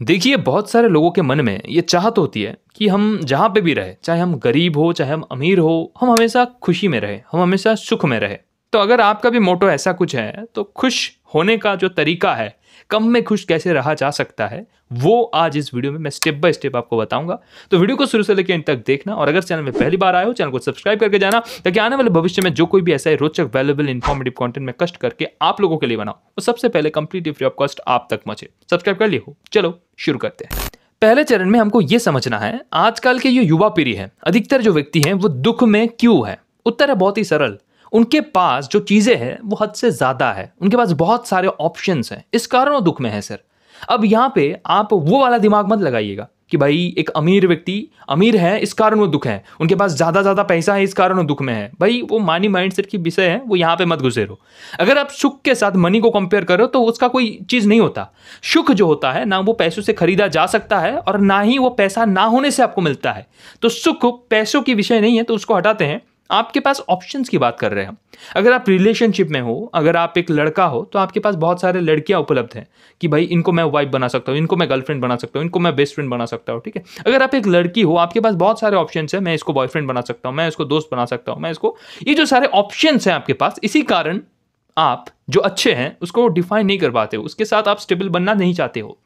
देखिए, बहुत सारे लोगों के मन में ये चाहत होती है कि हम जहाँ पे भी रहे, चाहे हम गरीब हो, चाहे हम अमीर हो, हम हमेशा खुशी में रहें, हम हमेशा सुख में रहें। तो अगर आपका भी मोटो ऐसा कुछ है, तो खुश होने का जो तरीका है, कम में खुश कैसे रहा जा सकता है, वो आज इस वीडियो में मैं स्टेप बाय स्टेप आपको बताऊंगा। तो वीडियो को शुरू से लेकर अंत तक देखना, और अगर चैनल में पहली बार आए हो, चैनल को सब्सक्राइब करके जाना, ताकि आने वाले भविष्य में जो कोई भी ऐसा रोचक, वैल्यूएबल, इन्फॉर्मेटिव कंटेंट में कष्ट करके आप लोगों के लिए बनाऊं, वो सबसे पहले कंप्लीटली फ्री ऑफ कॉस्ट आप तक पहुंचे। सब्सक्राइब कर लिए हो? चलो शुरू करते हैं। पहले चरण में हमको ये समझना है, आजकल के जो युवा पीढ़ी है, अधिकतर जो व्यक्ति हैं, वो दुख में क्यों है। उत्तर है बहुत ही सरल, उनके पास जो चीजें हैं वो हद से ज्यादा है, उनके पास बहुत सारे ऑप्शंस हैं, इस कारण वो दुख में है सर। अब यहाँ पे आप वो वाला दिमाग मत लगाइएगा कि भाई एक अमीर व्यक्ति अमीर है इस कारण वो दुख है, उनके पास ज्यादा पैसा है इस कारण वो दुख में है। भाई वो मानी माइंडसेट की विषय है, वो यहाँ पे मत घुसे रहो। अगर आप सुख के साथ मनी को कंपेयर करो तो उसका कोई चीज नहीं होता। सुख जो होता है ना, वो पैसों से खरीदा जा सकता है, और ना ही वो पैसा ना होने से आपको मिलता है। तो सुख पैसों की विषय नहीं है, तो उसको हटाते हैं। आपके पास ऑप्शंस की बात कर रहे हैं हम। अगर आप रिलेशनशिप में हो, अगर आप एक लड़का हो, तो आपके पास बहुत सारे लड़कियां उपलब्ध हैं कि भाई इनको मैं वाइफ बना सकता हूं, इनको मैं गर्लफ्रेंड बना सकता हूं, इनको मैं बेस्ट फ्रेंड बना सकता हूं। ठीक है, अगर आप एक लड़की हो, आपके पास बहुत सारे ऑप्शंस हैं। मैं इसको बॉयफ्रेंड बना सकता हूं, मैं इसको दोस्त बना सकता हूं, मैं इसको, ये जो सारे ऑप्शंस हैं आपके पास, इसी कारण आप जो अच्छे हैं उसको डिफाइन नहीं कर पाते हो, उसके साथ आप स्टेबल बनना नहीं चाहते हो।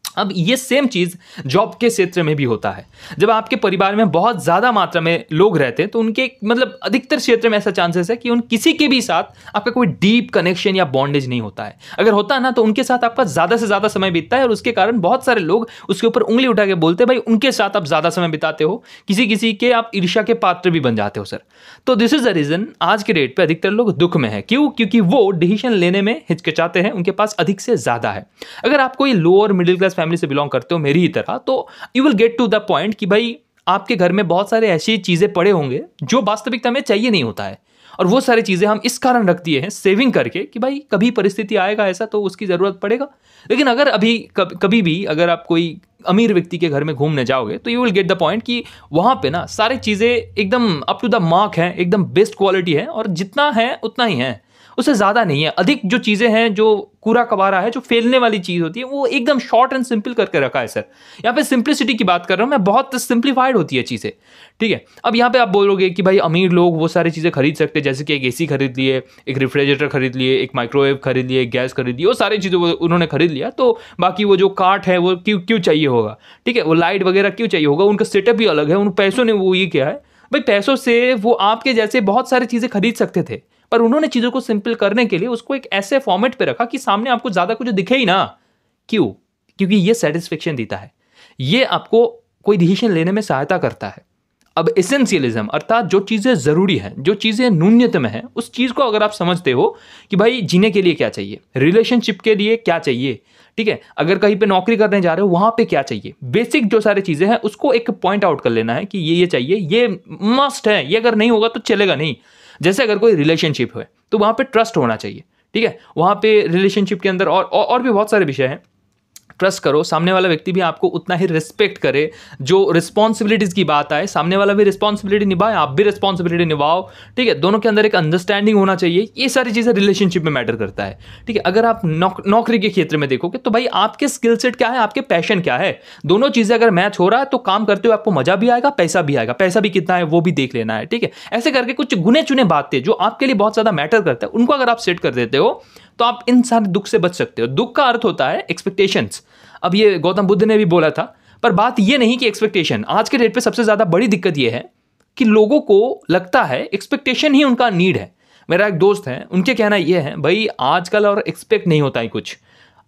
अब ये सेम चीज जॉब के क्षेत्र में भी होता है। जब आपके परिवार में बहुत ज्यादा मात्रा में लोग रहते हैं, तो उनके मतलब अधिकतर क्षेत्र में ऐसा चांसेस है कि उन किसी के भी साथ आपका कोई डीप कनेक्शन या बॉन्डेज नहीं होता है। अगर होता है ना, तो उनके साथ आपका ज्यादा से ज्यादा समय बीतता है, और उसके कारण बहुत सारे लोग उसके ऊपर उंगली उठा के बोलते हैं भाई उनके साथ आप ज्यादा समय बिताते हो, किसी किसी के आप ईर्ष्या के पात्र भी बन जाते हो सर। तो दिस इज द रीजन आज के डेट पे अधिकतर लोग दुख में है। क्यों? क्योंकि वो डिसीजन लेने में हिचकिचाते हैं, उनके पास अधिक से ज्यादा है। अगर आप कोई लोअर मिडिल क्लास फैमिली से बिलोंग करते हो मेरी ही तरह, तो you will get to the point कि भाई आपके घर में बहुत सारे ऐसी चीजें पड़े होंगे जो वास्तविकता में चाहिए नहीं होता है, और वो सारी चीजें हम इस कारण रख दिए हैं सेविंग करके कि भाई कभी परिस्थिति आएगा ऐसा तो उसकी जरूरत पड़ेगा। लेकिन अगर अभी कभी भी अगर आप कोई अमीर व्यक्ति के घर में घूमने जाओगे, तो you will get the point कि वहां पे ना सारी चीजें एकदम अप टू द मार्क है, एकदम बेस्ट क्वालिटी है, और जितना है उतना ही है, उससे ज्यादा नहीं है। अधिक जो चीजें हैं, जो कूड़ा कबारा है, जो फैलने वाली चीज होती है, वो एकदम शॉर्ट एंड सिंपल करके रखा है सर। यहाँ पे सिंप्लिसिटी की बात कर रहा हूं मैं, बहुत सिंप्लीफाइड होती है चीजें। ठीक है, अब यहाँ पे आप बोलोगे कि भाई अमीर लोग वो सारी चीजें खरीद सकते हैं, जैसे कि एक एसी खरीद लिए, एक रेफ्रिजरेटर खरीद लिए, एक माइक्रोवेव खरीद लिए, एक गैस खरीद लिए, वो सारी चीजें उन्होंने खरीद लिया, तो बाकी वो जो कार्ट है वो क्यों क्यों चाहिए होगा? ठीक है, वो लाइट वगैरह क्यों चाहिए होगा? उनका सेटअप भी अलग है, उन पैसों ने वो ये किया है। भाई पैसों से वो आपके जैसे बहुत सारी चीजें खरीद सकते थे, पर उन्होंने चीजों को सिंपल करने के लिए उसको एक ऐसे फॉर्मेट पे रखा कि सामने आपको ज्यादा कुछ दिखे ही ना। क्यों? क्योंकि ये सेटिस्फेक्शन देता है, ये आपको कोई डिसीजन लेने में सहायता करता है। अब एसेंशियलिज्म अर्थात जो चीजें जरूरी हैं, जो चीजें न्यूनतम है, उस चीज को अगर आप समझते हो कि भाई जीने के लिए क्या चाहिए, रिलेशनशिप के लिए क्या चाहिए, ठीक है, अगर कहीं पे नौकरी करने जा रहे हो वहां पे क्या चाहिए, बेसिक जो सारी चीजें हैं उसको एक पॉइंट आउट कर लेना है कि ये चाहिए, ये मस्ट है, ये अगर नहीं होगा तो चलेगा नहीं। जैसे अगर कोई रिलेशनशिप है तो वहां पे ट्रस्ट होना चाहिए। ठीक है, वहां पे रिलेशनशिप के अंदर और भी बहुत सारे विषय हैं। ट्रस्ट करो, सामने वाला व्यक्ति भी आपको उतना ही रिस्पेक्ट करे। जो रिस्पॉन्सिबिलिटीज की बात आए, सामने वाला भी रिस्पॉन्सिबिलिटी निभाए, आप भी रिस्पॉन्सिबिलिटी निभाओ। ठीक है, दोनों के अंदर एक अंडरस्टैंडिंग होना चाहिए। ये सारी चीजें रिलेशनशिप में मैटर करता है। ठीक है, अगर आप नौकरी के क्षेत्र में देखोगे तो भाई आपके स्किल सेट क्या है, आपके पैशन क्या है, दोनों चीजें अगर मैच हो रहा है तो काम करते हुए आपको मजा भी आएगा, पैसा भी आएगा। पैसा भी कितना है वो भी देख लेना है। ठीक है, ऐसे करके कुछ गुने चुने बातें जो आपके लिए बहुत ज्यादा मैटर करता है, उनको अगर आप सेट कर देते हो तो आप इन सारे दुख से बच सकते हो। दुख का अर्थ होता है एक्सपेक्टेशंस। अब ये गौतम बुद्ध ने भी बोला था, पर बात ये नहीं कि एक्सपेक्टेशन, आज के डेट पे सबसे ज्यादा बड़ी दिक्कत ये है कि लोगों को लगता है एक्सपेक्टेशन ही उनका नीड है। मेरा एक दोस्त है, उनके कहना ये है भाई आजकल और एक्सपेक्ट नहीं होता है कुछ,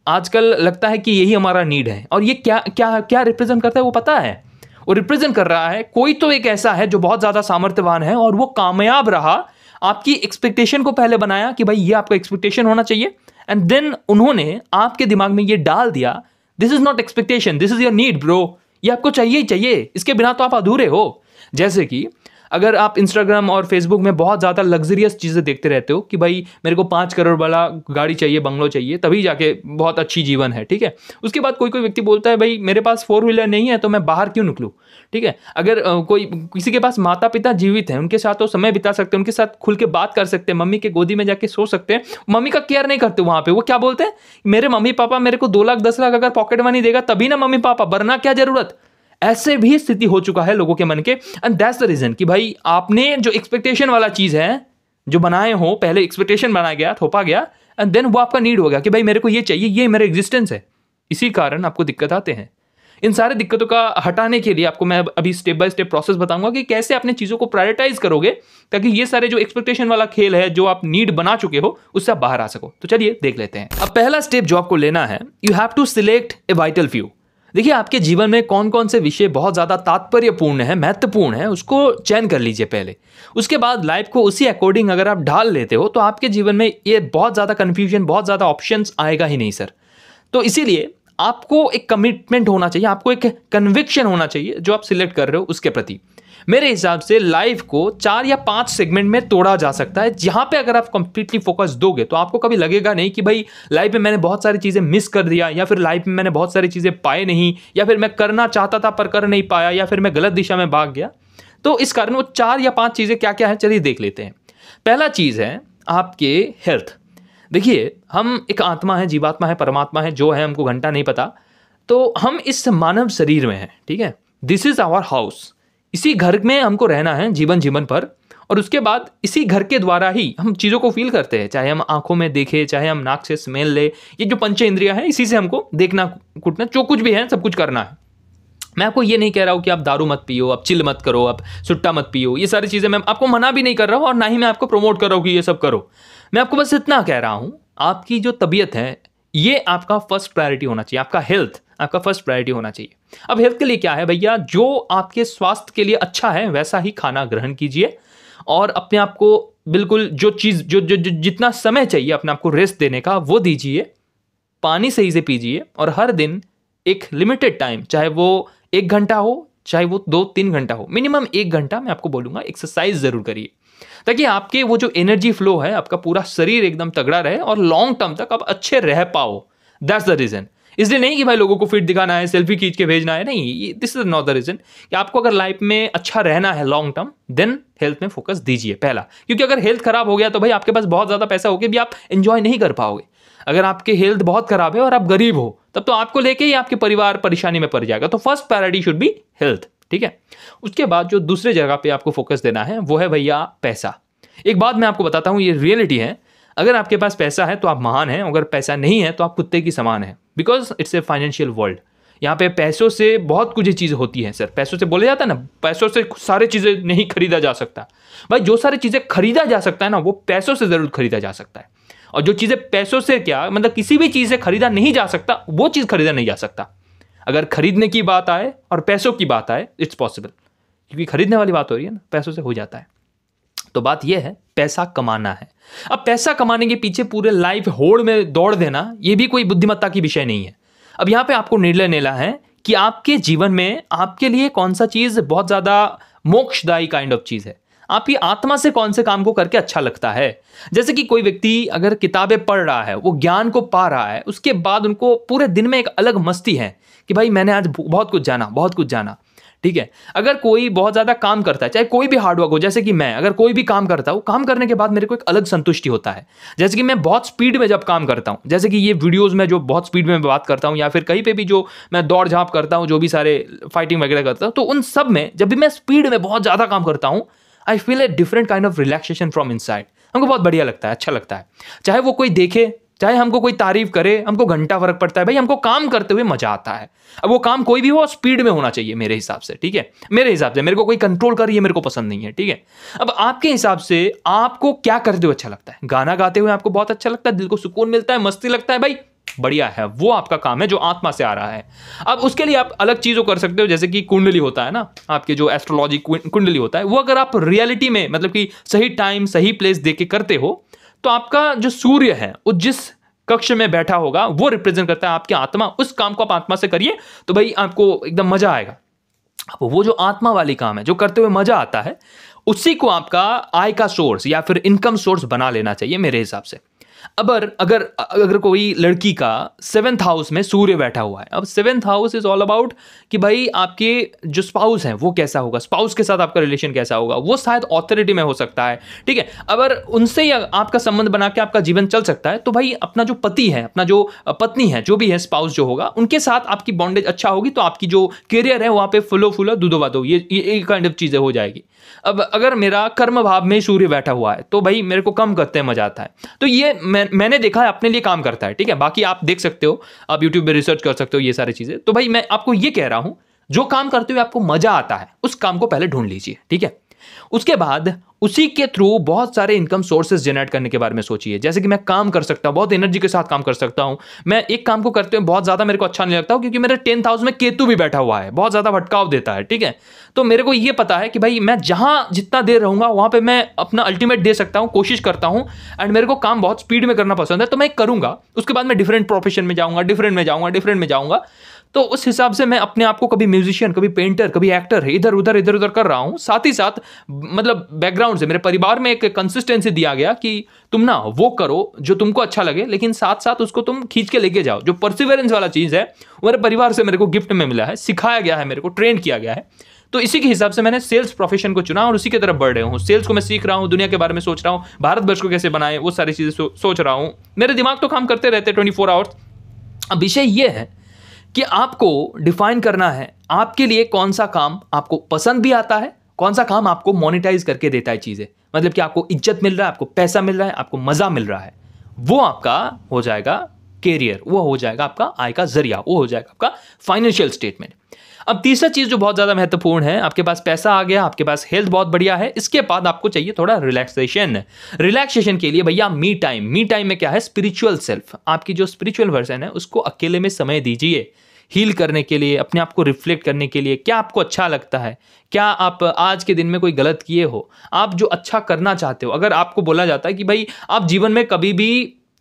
आजकल लगता है कि यही हमारा नीड है। और ये क्या क्या क्या रिप्रेजेंट करता है वो पता है? वो रिप्रेजेंट कर रहा है कोई तो एक ऐसा है जो बहुत ज्यादा सामर्थ्यवान है और वो कामयाब रहा, आपकी एक्सपेक्टेशन को पहले बनाया कि भाई ये आपका एक्सपेक्टेशन होना चाहिए, एंड देन उन्होंने आपके दिमाग में ये डाल दिया, this is not expectation, this is your need bro, ये आपको चाहिए ही चाहिए, इसके बिना तो आप अधूरे हो। जैसे कि अगर आप इंस्टाग्राम और फेसबुक में बहुत ज़्यादा लग्जरियस चीज़ें देखते रहते हो कि भाई मेरे को 5 करोड़ वाला गाड़ी चाहिए, बंगलो चाहिए, तभी जाके बहुत अच्छी जीवन है, ठीक है। उसके बाद कोई कोई व्यक्ति बोलता है भाई मेरे पास 4 व्हीलर नहीं है तो मैं बाहर क्यों निकलूँ, ठीक है। अगर कोई किसी के पास माता पिता जीवित हैं, उनके साथ तो समय बिता सकते हैं, उनके साथ खुल के बात कर सकते हैं, मम्मी के गोदी में जाके सो सकते हैं, मम्मी का केयर नहीं करते वहाँ पे। वो क्या बोलते हैं, मेरे मम्मी पापा मेरे को 2 लाख 10 लाख अगर पॉकेट मनी देगा तभी ना मम्मी पापा, वरना क्या जरूरत। ऐसे भी स्थिति हो चुका है लोगों के मन के। एंड दैट्स द रीजन कि भाई आपने जो एक्सपेक्टेशन वाला चीज है जो बनाए हो, पहले एक्सपेक्टेशन बनाया गया, थोपा गया, एंड देन वो आपका नीड हो गया कि भाई मेरे को ये चाहिए, ये मेरा एग्जिस्टेंस है। इसी कारण आपको दिक्कत आते हैं। इन सारे दिक्कतों का हटाने के लिए आपको मैं अभी स्टेप बाय स्टेप प्रोसेस बताऊंगा कि कैसे अपने चीज़ों को प्रायोरिटाइज करोगे ताकि ये सारे जो एक्सपेक्टेशन वाला खेल है, जो आप नीड बना चुके हो, उससे आप बाहर आ सको। तो चलिए देख लेते हैं। अब पहला स्टेप जो आपको लेना है, you have to select a vital few. देखिए आपके जीवन में कौन कौन से विषय बहुत ज़्यादा तात्पर्यपूर्ण है, महत्वपूर्ण है, उसको चयन कर लीजिए पहले। उसके बाद लाइफ को उसी अकॉर्डिंग अगर आप ढाल लेते हो तो आपके जीवन में ये बहुत ज़्यादा कन्फ्यूजन, बहुत ज़्यादा ऑप्शंस आएगा ही नहीं सर। तो इसीलिए आपको एक कमिटमेंट होना चाहिए, आपको एक कन्विक्शन होना चाहिए जो आप सिलेक्ट कर रहे हो उसके प्रति। मेरे हिसाब से लाइफ को 4 या 5 सेगमेंट में तोड़ा जा सकता है, जहां पे अगर आप कंप्लीटली फोकस दोगे तो आपको कभी लगेगा नहीं कि भाई लाइफ में मैंने बहुत सारी चीज़ें मिस कर दिया, या फिर लाइफ में मैंने बहुत सारी चीज़ें पाए नहीं, या फिर मैं करना चाहता था पर कर नहीं पाया, या फिर मैं गलत दिशा में भाग गया। तो इस कारण वो 4 या 5 चीज़ें क्या क्या है, चलिए देख लेते हैं। पहला चीज़ है आपके हेल्थ। देखिए हम एक आत्मा है, जीवात्मा है, परमात्मा है, जो है हमको घंटा नहीं पता। तो हम इस मानव शरीर में हैं, ठीक है। This is our house. इसी घर में हमको रहना है जीवन जीवन पर, और उसके बाद इसी घर के द्वारा ही हम चीज़ों को फील करते हैं, चाहे हम आंखों में देखें, चाहे हम नाक से स्मेल ले। ये जो पंच इंद्रियां हैं, इसी से हमको देखना, कुटना, जो कुछ भी है सब कुछ करना है। मैं आपको ये नहीं कह रहा हूँ कि आप दारू मत पियो, आप चिल मत करो, आप सुट्टा मत पियो, ये सारी चीज़ें मैं आपको मना भी नहीं कर रहा हूँ, और ना ही मैं आपको प्रमोट कर रहा हूँ कि ये सब करो। मैं आपको बस इतना कह रहा हूँ, आपकी जो तबीयत है ये आपका फर्स्ट प्रायोरिटी होना चाहिए, आपका हेल्थ आपका फर्स्ट प्रायोरिटी होना चाहिए। अब हेल्थ के लिए क्या है भैया, जो आपके स्वास्थ्य के लिए अच्छा है वैसा ही खाना ग्रहण कीजिए, और अपने आप को बिल्कुल जो चीज़ जो जो जो जितना समय चाहिए अपने आप को रेस्ट देने का वो दीजिए। पानी सही से पीजिए, और हर दिन एक लिमिटेड टाइम, चाहे वो 1 घंटा हो, चाहे वो 2-3 घंटा हो, मिनिमम 1 घंटा मैं आपको बोलूँगा एक्सरसाइज ज़रूर करिए, ताकि आपके वो जो एनर्जी फ्लो है, आपका पूरा शरीर एकदम तगड़ा रहे और लॉन्ग टर्म तक आप अच्छे रह पाओ। That's the reason. इसलिए नहीं कि भाई लोगों को फिट दिखाना है, सेल्फी खींच के भेजना है, नहीं, this is not the reason. कि आपको अगर लाइफ में अच्छा रहना है लॉन्ग टर्म, देन हेल्थ में फोकस दीजिए पहला। क्योंकि अगर हेल्थ खराब हो गया तो भाई आपके पास बहुत ज़्यादा पैसा होके भी आप एंजॉय नहीं कर पाओगे। अगर आपकी हेल्थ बहुत खराब है और आप गरीब हो, तब तो आपको लेके ही आपके परिवार परेशानी में पड़ जाएगा। तो first priority should be health, ठीक है। उसके बाद जो दूसरे जगह पे आपको फोकस देना है वो है भैया पैसा। एक बात मैं आपको बताता हूँ, ये रियलिटी है। अगर आपके पास पैसा है तो आप महान हैं, अगर पैसा नहीं है तो आप कुत्ते की समान हैं, because it's a financial world. यहाँ पे पैसों से बहुत कुछ चीज़ें होती हैं सर। पैसों से बोला जाता है ना, पैसों से सारी चीज़ें नहीं खरीदा जा सकता। भाई जो सारी चीज़ें खरीदा जा सकता है ना, वो पैसों से ज़रूर खरीदा जा सकता है। और जो चीज़ें पैसों से क्या मतलब किसी भी चीज़ से खरीदा नहीं जा सकता, वो चीज़ खरीदा नहीं जा सकता। अगर खरीदने की बात आए और पैसों की बात आए, इट्स पॉसिबल, क्योंकि खरीदने वाली बात हो रही है ना, पैसों से हो जाता है। तो बात यह है, पैसा कमाना है। अब पैसा कमाने के पीछे पूरे लाइफ होड़ में दौड़ देना, यह भी कोई बुद्धिमत्ता की विषय नहीं है। अब यहाँ पे आपको निर्णय लेना है कि आपके जीवन में आपके लिए कौन सा चीज़ बहुत ज़्यादा मोक्षदायी काइंड ऑफ चीज़ है। आपकी आत्मा से कौन से काम को करके अच्छा लगता है। जैसे कि कोई व्यक्ति अगर किताबें पढ़ रहा है, वो ज्ञान को पा रहा है, उसके बाद उनको पूरे दिन में एक अलग मस्ती है कि भाई मैंने आज बहुत कुछ जाना, बहुत कुछ जाना, ठीक है। अगर कोई बहुत ज़्यादा काम करता है, चाहे कोई भी हार्डवर्क हो, जैसे कि मैं अगर कोई भी काम करता हूँ, काम करने के बाद मेरे को एक अलग संतुष्टि होता है। जैसे कि मैं बहुत स्पीड में जब काम करता हूँ, जैसे कि ये वीडियोज़ में जो बहुत स्पीड में बात करता हूँ, या फिर कहीं पे भी जो मैं दौड़ झाँप करता हूँ, जो भी सारे फाइटिंग वगैरह करता हूँ, तो उन सब में जब भी मैं स्पीड में बहुत ज़्यादा काम करता हूँ, I feel a different kind of relaxation from inside. हमको बहुत बढ़िया लगता है, अच्छा लगता है। चाहे वो कोई देखे, चाहे हमको कोई तारीफ करे, हमको घंटा फर्क पड़ता है। भाई हमको काम करते हुए मजा आता है। अब वो काम कोई भी हो, स्पीड में होना चाहिए मेरे हिसाब से, ठीक है। मेरे हिसाब से, मेरे को कोई कंट्रोल कर, ये मेरे को पसंद नहीं है, ठीक है। अब आपके हिसाब से आपको क्या करते हुए अच्छा लगता है? गाना गाते हुए आपको बहुत अच्छा लगता है, दिल को सुकून मिलता है, मस्ती लगता है, भाई बढ़िया है, वो आपका काम है जो आत्मा से आ रहा है। अब उसके लिए आप अलग चीज़ों कर सकते हो, जैसे कि कुंडली होता है ना, आपके जो एस्ट्रोलॉजी कुंडली होता है, वो अगर आप रियलिटी में मतलब कि सही टाइम सही प्लेस देख के करते हो, तो आपका जो सूर्य है वो जिस कक्ष में बैठा होगा वो रिप्रेजेंट करता है आपकी आत्मा। उस काम को आप आत्मा से करिए तो भाई आपको एकदम मजा आएगा। वो जो आत्मा वाली काम है, जो करते हुए मजा आता है, उसी को आपका आय का सोर्स या फिर इनकम सोर्स बना लेना चाहिए मेरे हिसाब से। अगर अगर अगर कोई लड़की का 7th हाउस में सूर्य बैठा हुआ है, अब 7th house is all about कि भाई आपके जो स्पाउस हैं वो कैसा होगा, स्पाउस के साथ आपका रिलेशन कैसा होगा, वो शायद ऑथोरिटी में हो सकता है, ठीक है। अगर उनसे ही आपका संबंध बना के आपका जीवन चल सकता है, तो भाई अपना जो पति है, अपना जो पत्नी है, जो भी है स्पाउस जो होगा, उनके साथ आपकी बॉन्डेज अच्छा होगी, तो आपकी जो करियर है वहाँ पे फुलो फुलो दूधो बाधो ये काइंड ऑफ चीज़ें हो जाएगी। अब अगर मेरा कर्म भाव में सूर्य बैठा हुआ है, तो भाई मेरे को कम करते हैं मजा आता है, तो ये मैंने देखा है अपने लिए काम करता है, ठीक है। बाकी आप देख सकते हो, आप यूट्यूब पे रिसर्च कर सकते हो ये सारी चीजें। तो भाई मैं आपको ये कह रहा हूं, जो काम करते हुए आपको मजा आता है उस काम को पहले ढूंढ लीजिए, ठीक है। उसके बाद उसी के थ्रू बहुत सारे इनकम सोर्सेज जनरेट करने के बारे में सोचिए। जैसे कि मैं काम कर सकता हूं, बहुत एनर्जी के साथ काम कर सकता हूं, मैं एक काम को करते हुए बहुत ज्यादा मेरे को अच्छा नहीं लगता, क्योंकि मेरे 10th हाउस में केतु भी बैठा हुआ है, बहुत ज्यादा भटकाव देता है, ठीक है। तो मेरे को ये पता है कि भाई मैं जहां जितना देर रहूंगा वहां पे मैं अपना अल्टीमेट दे सकता हूं, कोशिश करता हूं, एंड मेरे को काम बहुत स्पीड में करना पसंद है, तो मैं करूंगा। उसके बाद मैं डिफरेंट प्रोफेशन में जाऊंगा, डिफरेंट में जाऊंगा। तो उस हिसाब से मैं अपने आप को कभी म्यूजिशियन, कभी पेंटर, कभी एक्टर इधर उधर कर रहा हूं। साथ ही साथ मतलब बैकग्राउंड से मेरे परिवार में एक कंसिस्टेंसी दिया गया कि तुम ना वो करो जो तुमको अच्छा लगे, लेकिन साथ साथ उसको तुम खींच के लेके जाओ। जो परसिवरेंस वाला चीज है मेरे परिवार से मेरे को गिफ्ट में मिला है, सिखाया गया है, मेरे को ट्रेन किया गया है। तो इसी के हिसाब से मैंने सेल्स प्रोफेशन को चुना और उसी की तरफ बढ़ रहा हूँ। सेल्स को मैं सीख रहा हूँ, दुनिया के बारे में सोच रहा हूँ, भारतवर्ष को कैसे बनाए वो सारी चीजें सोच रहा हूँ। मेरे दिमाग तो काम करते रहते 24 आवर्स। अब विषय ये है कि आपको डिफाइन करना है आपके लिए कौन सा काम आपको पसंद भी आता है, कौन सा काम आपको मोनेटाइज करके देता है चीजें, मतलब कि आपको इज्जत मिल रहा है, आपको पैसा मिल रहा है, आपको मजा मिल रहा है। वो आपका हो जाएगा कैरियर, वो हो जाएगा आपका आय का जरिया, वो हो जाएगा आपका फाइनेंशियल स्टेटमेंट। अब तीसरा चीज जो बहुत ज्यादा महत्वपूर्ण है, आपके पास पैसा आ गया, आपके पास हेल्थ बहुत बढ़िया है, इसके बाद आपको चाहिए थोड़ा रिलैक्सेशन। रिलैक्सेशन के लिए भैया मी टाइम में क्या है, स्पिरिचुअल सेल्फ, आपकी जो स्पिरिचुअल वर्जन है उसको अकेले में समय दीजिए, हील करने के लिए, अपने आप को रिफ्लेक्ट करने के लिए। क्या आपको अच्छा लगता है, क्या आप आज के दिन में कोई गलत किए हो, आप जो अच्छा करना चाहते हो। अगर आपको बोला जाता है कि भाई आप जीवन में कभी भी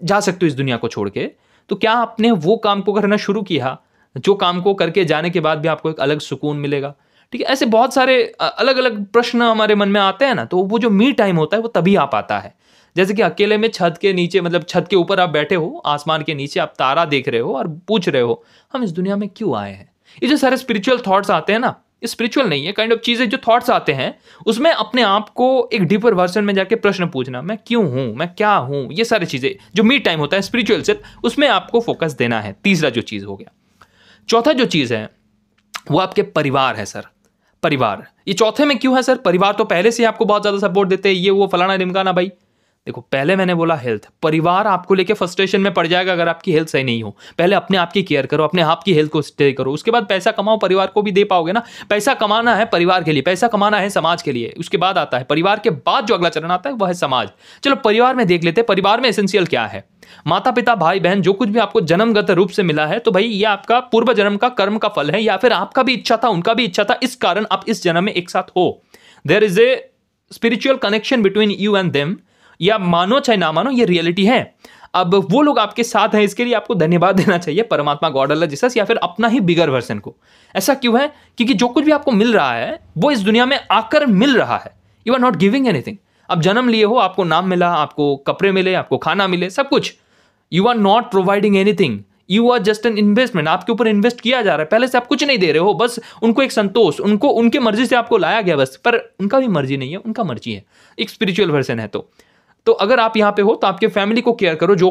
जा सकते हो इस दुनिया को छोड़ के, तो क्या आपने वो काम को करना शुरू किया जो काम को करके जाने के बाद भी आपको एक अलग सुकून मिलेगा, ठीक है। ऐसे बहुत सारे अलग अलग प्रश्न हमारे मन में आते हैं ना, तो वो जो मी टाइम होता है वो तभी आ पाता है। जैसे कि अकेले में छत के नीचे, मतलब छत के ऊपर आप बैठे हो, आसमान के नीचे आप तारा देख रहे हो और पूछ रहे हो हम इस दुनिया में क्यों आए हैं। ये जो सारे स्पिरिचुअल थॉट्स आते हैं ना, ये स्पिरिचुअल नहीं है, काइंड ऑफ चीजें जो थॉट्स आते हैं, उसमें अपने आप को एक डीपर वर्जन में जाके प्रश्न पूछना, मैं क्यों हूं, मैं क्या हूं, ये सारी चीजें जो मी टाइम होता है स्पिरिचुअल से, उसमें आपको फोकस देना है। तीसरा जो चीज हो गया। चौथा जो चीज है वो आपके परिवार है सर। परिवार ये चौथे में क्यों है सर? परिवार तो पहले से आपको बहुत ज्यादा सपोर्ट देते हैं, ये वो फलाना ढिमकाना। भाई देखो, पहले मैंने बोला हेल्थ, परिवार आपको लेके फ्रस्ट्रेशन में पड़ जाएगा अगर आपकी हेल्थ सही नहीं हो। पहले अपने आप की केयर करो, अपने आप की हेल्थ को स्टे करो, उसके बाद पैसा कमाओ, परिवार को भी दे पाओगे ना। पैसा कमाना है परिवार के लिए, पैसा कमाना है समाज के लिए, उसके बाद आता है परिवार के बाद जो अगला चरण आता है वह है समाज। चलो परिवार में देख लेते हैं, परिवार में एसेंशियल क्या है। माता पिता भाई बहन जो कुछ भी आपको जन्मगत रूप से मिला है, तो भाई ये आपका पूर्व जन्म का कर्म का फल है, या फिर आपका भी इच्छा था, उनका भी इच्छा था, इस कारण आप इस जन्म में एक साथ हो। There is a spiritual connection between you and them, या मानो चाहे ना मानो ये रियलिटी है। अब वो लोग आपके साथ हैं, इसके लिए आपको धन्यवाद देना चाहिए परमात्मा, गॉड, अल्लाह, जीसस, या फिर अपना ही बिगर वर्जन को। ऐसा क्यों है? क्योंकि जो कुछ भी आपको मिल रहा है वो इस दुनिया में आकर मिल रहा है। You are not giving anything. अब जन्म लिए हो, आपको नाम मिला, आपको कपड़े मिले, आपको खाना मिले, सब कुछ। You are not providing anything, you are just an investment. आपके ऊपर इन्वेस्ट किया जा रहा है, पहले से आप कुछ नहीं दे रहे हो, बस उनको एक संतोष, उनको उनके मर्जी से आपको लाया गया बस। पर उनका भी मर्जी नहीं है, उनका मर्जी है। एक स्पिरिचुअल वर्जन है। तो अगर आप यहाँ पे हो तो आपके फैमिली को केयर करो, जो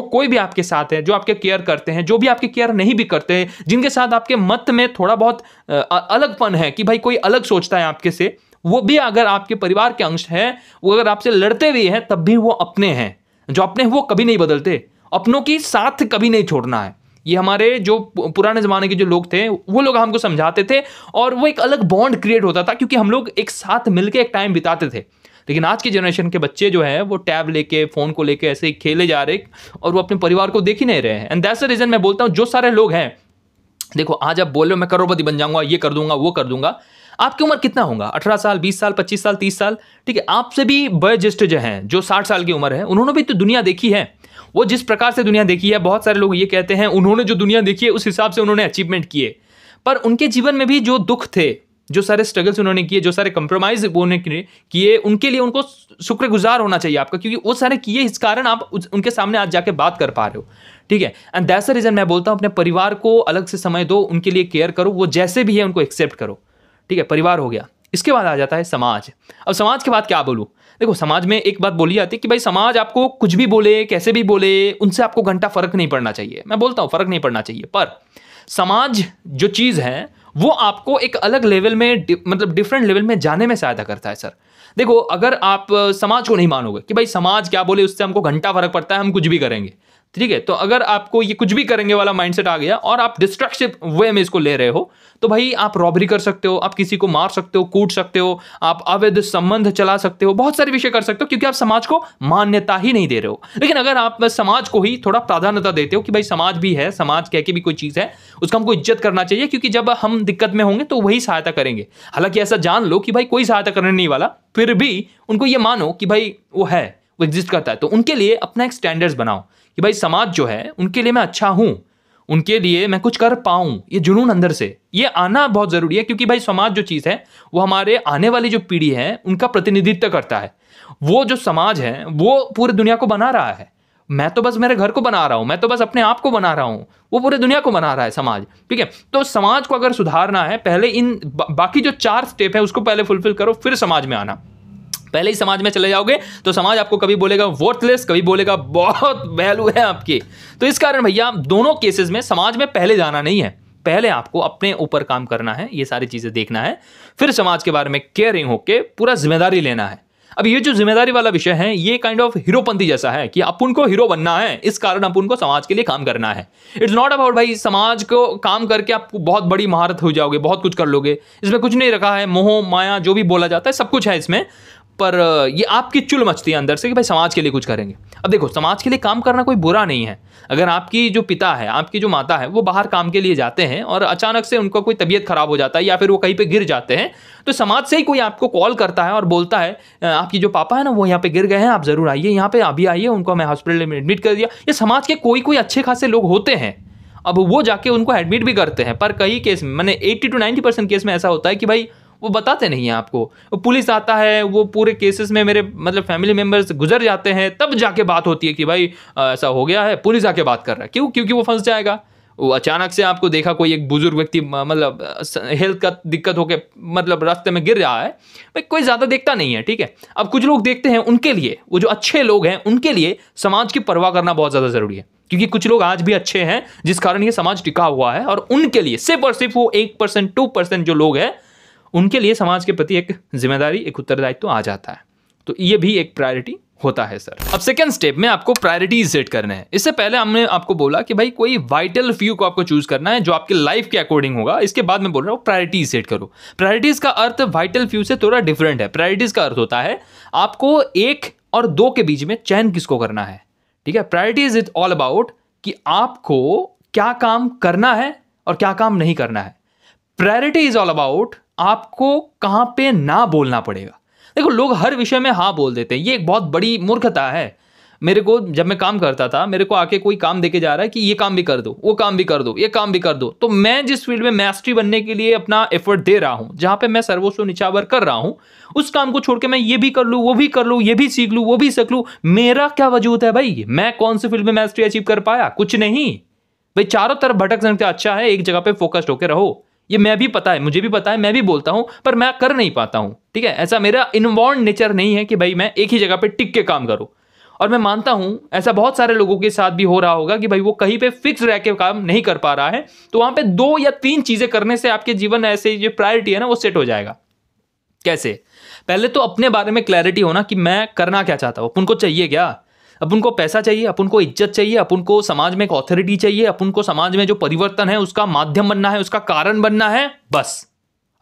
कोई भी आपके साथ है, जो आपके केयर करते हैं, जो भी आपके केयर नहीं भी करते हैं, जिनके साथ आपके मत में थोड़ा बहुत अलगपन है कि भाई कोई अलग सोचता है आपके से, वो भी अगर आपके परिवार के अंश है, वो अगर आपसे लड़ते भी हैं तब भी वो अपने हैं। जो अपने वो कभी नहीं बदलते, अपनों की साथ कभी नहीं छोड़ना है। ये हमारे जो पुराने जमाने के जो लोग थे वो लोग हमको समझाते थे, और वो एक अलग बॉन्ड क्रिएट होता था क्योंकि हम लोग एक साथ मिलकर एक टाइम बिताते थे। लेकिन आज की जनरेशन के बच्चे जो है वो टैब लेके, फोन को लेके ऐसे ही खेले जा रहे, और वो अपने परिवार को देख ही नहीं रहे हैं। एंड दैट्स द रीजन मैं बोलता हूँ, जो सारे लोग हैं, देखो आज आप बोल रहे हो मैं करोड़पति बन जाऊंगा, ये कर दूंगा, वो कर दूंगा। आपकी उम्र कितना होगा? 18 साल, 20 साल, 25 साल, 30 साल, ठीक है। आपसे भी वयोज्येष्ठ जो हैं, जो 60 साल की उम्र है, उन्होंने भी तो दुनिया देखी है। वो जिस प्रकार से दुनिया देखी है, बहुत सारे लोग ये कहते हैं उन्होंने जो दुनिया देखी है उस हिसाब से उन्होंने अचीवमेंट किए, पर उनके जीवन में भी जो दुख थे, जो सारे स्ट्रगल्स उन्होंने किए, जो सारे कंप्रोमाइज उन्होंने किए, उनके लिए उनको शुक्रगुजार होना चाहिए आपका, क्योंकि वो सारे किए, इस कारण आप उनके सामने आज जाके बात कर पा रहे हो, ठीक है। एंड दैट्स द रीजन मैं बोलता हूँ अपने परिवार को अलग से समय दो, उनके लिए केयर करो, वो जैसे भी है उनको एक्सेप्ट करो, ठीक है। परिवार हो गया, इसके बाद आ जाता है समाज। अब समाज के बाद क्या बोलूँ, देखो समाज में एक बात बोली जाती है कि भाई समाज आपको कुछ भी बोले, कैसे भी बोले, उनसे आपको घंटा फर्क नहीं पड़ना चाहिए। मैं बोलता हूँ फर्क नहीं पड़ना चाहिए, पर समाज जो चीज़ है वो आपको एक अलग लेवल में मतलब डिफरेंट लेवल में जाने में सहायता करता है सर। देखो अगर आप समाज को नहीं मानोगे कि भाई समाज क्या बोले उससे हमको घंटा फर्क पड़ता है, हम कुछ भी करेंगे, ठीक है, तो अगर आपको ये कुछ भी करेंगे वाला माइंडसेट आ गया और आप डिस्ट्रक्टिव वे में इसको ले रहे हो, तो भाई आप रॉबरी कर सकते हो, आप किसी को मार सकते हो, कूट सकते हो, आप अवैध संबंध चला सकते हो, बहुत सारे विषय कर सकते हो, क्योंकि आप समाज को मान्यता ही नहीं दे रहे हो। लेकिन अगर आप समाज को ही थोड़ा प्राधान्यता देते हो कि भाई समाज भी है, समाज कह के भी कोई चीज़ है, उसका हमको इज्जत करना चाहिए, क्योंकि जब हम दिक्कत में होंगे तो वही सहायता करेंगे। हालांकि ऐसा जान लो कि भाई कोई सहायता करने नहीं वाला, फिर भी उनको ये मानो कि भाई वो है, वो एग्जिस्ट करता है, तो उनके लिए अपना एक स्टैंडर्ड्स बनाओ कि भाई समाज जो है उनके लिए मैं अच्छा हूं, उनके लिए मैं कुछ कर पाऊं। ये जुनून अंदर से ये आना बहुत जरूरी है, क्योंकि भाई समाज जो चीज़ है वो हमारे आने वाली जो पीढ़ी है उनका प्रतिनिधित्व करता है। वो जो समाज है वो पूरी दुनिया को बना रहा है। मैं तो बस मेरे घर को बना रहा हूं, मैं तो बस अपने आप को बना रहा हूं, वो पूरी दुनिया को बना रहा है समाज, ठीक है। तो समाज को अगर सुधारना है, पहले इन बाकी जो 4 स्टेप है उसको पहले फुलफिल करो, फिर समाज में आना। पहले ही समाज में चले जाओगे तो समाज आपको कभी बोलेगा वर्थलेस, कभी बोलेगा बहुत वैल्यू है आपकी। तो इस कारण भैया दोनों केसेस में समाज में पहले जाना नहीं है, पहले आपको अपने ऊपर काम करना है, ये सारी चीजें देखना है, फिर समाज के बारे में केयरिंग होके पूरा जिम्मेदारी लेना है। अब ये जो जिम्मेदारी वाला विषय है ये काइंड ऑफ हीरोपंथी जैसा है कि अपन को हीरो बनना है, इस कारण अपन को समाज के लिए काम करना है। इट्स नॉट अबाउट भाई समाज को काम करके आप बहुत बड़ी महारत हो जाओगे, बहुत कुछ कर लोगे, इसमें कुछ नहीं रखा है, मोह माया जो भी बोला जाता है सब कुछ है इसमें, पर ये आपकी चुल मचती है अंदर से कि भाई समाज के लिए कुछ करेंगे। अब देखो समाज के लिए काम करना कोई बुरा नहीं है। अगर आपकी जो पिता है, आपकी जो माता है, वो बाहर काम के लिए जाते हैं और अचानक से उनका कोई तबीयत खराब हो जाता है या फिर वो कहीं पे गिर जाते हैं, तो समाज से ही कोई आपको कॉल करता है और बोलता है आपकी जो पापा है ना वो यहाँ पे गिर गए हैं, आप जरूर आइए यहाँ पे, अभी आइए, उनको मैं हॉस्पिटल में एडमिट कर दिया। ये समाज के कोई अच्छे खासे लोग होते हैं, अब वो जाके उनको एडमिट भी करते हैं, पर कई केस में मैंने 80 to 90% केस में ऐसा होता है कि भाई वो बताते नहीं है आपको। वो पुलिस आता है, वो पूरे केसेस में मेरे मतलब फैमिली मेंबर्स गुजर जाते हैं, तब जाके बात होती है कि भाई ऐसा हो गया है, पुलिस आके बात कर रहा है। क्यों? क्योंकि वो फंस जाएगा। वो अचानक से आपको देखा कोई एक बुजुर्ग व्यक्ति मतलब हेल्थ का दिक्कत होके मतलब रास्ते में गिर रहा है, भाई कोई ज़्यादा देखता नहीं है, ठीक है। अब कुछ लोग देखते हैं, उनके लिए वो जो अच्छे लोग हैं उनके लिए समाज की परवाह करना बहुत ज़्यादा ज़रूरी है, क्योंकि कुछ लोग आज भी अच्छे हैं जिस कारण ये समाज टिका हुआ है, और उनके लिए सिर्फ और सिर्फ वो 1% 2% जो लोग हैं उनके लिए समाज के प्रति एक जिम्मेदारी, एक उत्तरदायित्व आ जाता है। तो ये भी एक प्रायोरिटी होता है सर। अब सेकंड स्टेप में आपको प्रायोरिटीज सेट करने हैं। इससे पहले हमने आपको बोला कि भाई कोई वाइटल फ्यू को आपको चूज करना है जो आपके लाइफ के अकॉर्डिंग होगा। इसके बाद मैं बोल रहा हूँ प्रायोरिटीज सेट करो। प्रायोरिटीज का अर्थ वाइटल फ्यू से थोड़ा डिफरेंट है। प्रायोरिटीज का अर्थ होता है आपको 1 और 2 के बीच में चयन किसको करना है, ठीक है। प्रायोरिटीज इज ऑल अबाउट कि आपको क्या काम करना है और क्या काम नहीं करना है। प्रायोरिटी इज ऑल अबाउट आपको कहां पे ना बोलना पड़ेगा। देखो लोग हर विषय में हाँ बोल देते हैं, ये एक बहुत बड़ी मूर्खता है। मेरे को जब मैं काम करता था, मेरे को आके कोई काम देके जा रहा है कि ये काम भी कर दो, वो काम भी कर दो, ये काम भी कर दो, तो मैं जिस फील्ड में मैस्ट्री बनने के लिए अपना एफर्ट दे रहा हूं, जहां पे मैं सर्वस्व निछावर कर रहा हूं, उस काम को छोड़ के मैं ये भी कर लूं, वो भी कर लूं, ये भी सीख लूं, वो भी सीख लूं, मेरा क्या वजूद है भाई? मैं कौन सी फील्ड में मैस्ट्री अचीव कर पाया? कुछ नहीं भाई। चारों तरफ भटक सकते, अच्छा है एक जगह पे फोकस्ड होकर रहो। ये मैं भी पता है, मुझे भी पता है, मैं भी बोलता हूं, पर मैं कर नहीं पाता हूं, ठीक है। ऐसा मेरा इनबॉर्न नेचर नहीं है कि भाई मैं एक ही जगह पे टिक के काम करूं। और मैं मानता हूं ऐसा बहुत सारे लोगों के साथ भी हो रहा होगा कि भाई वो कहीं पे फिक्स रह के काम नहीं कर पा रहा है, तो वहां पे 2 या 3 चीजें करने से आपके जीवन ऐसे जो प्रायोरिटी है ना वो सेट हो जाएगा। कैसे? पहले तो अपने बारे में क्लैरिटी होना कि मैं करना क्या चाहता हूं। अपन को चाहिए क्या? अपन को पैसा चाहिए, अपन को इज्जत चाहिए, अपन को समाज में एक ऑथोरिटी चाहिए, अपन को समाज में जो परिवर्तन है उसका माध्यम बनना है, उसका कारण बनना है, बस।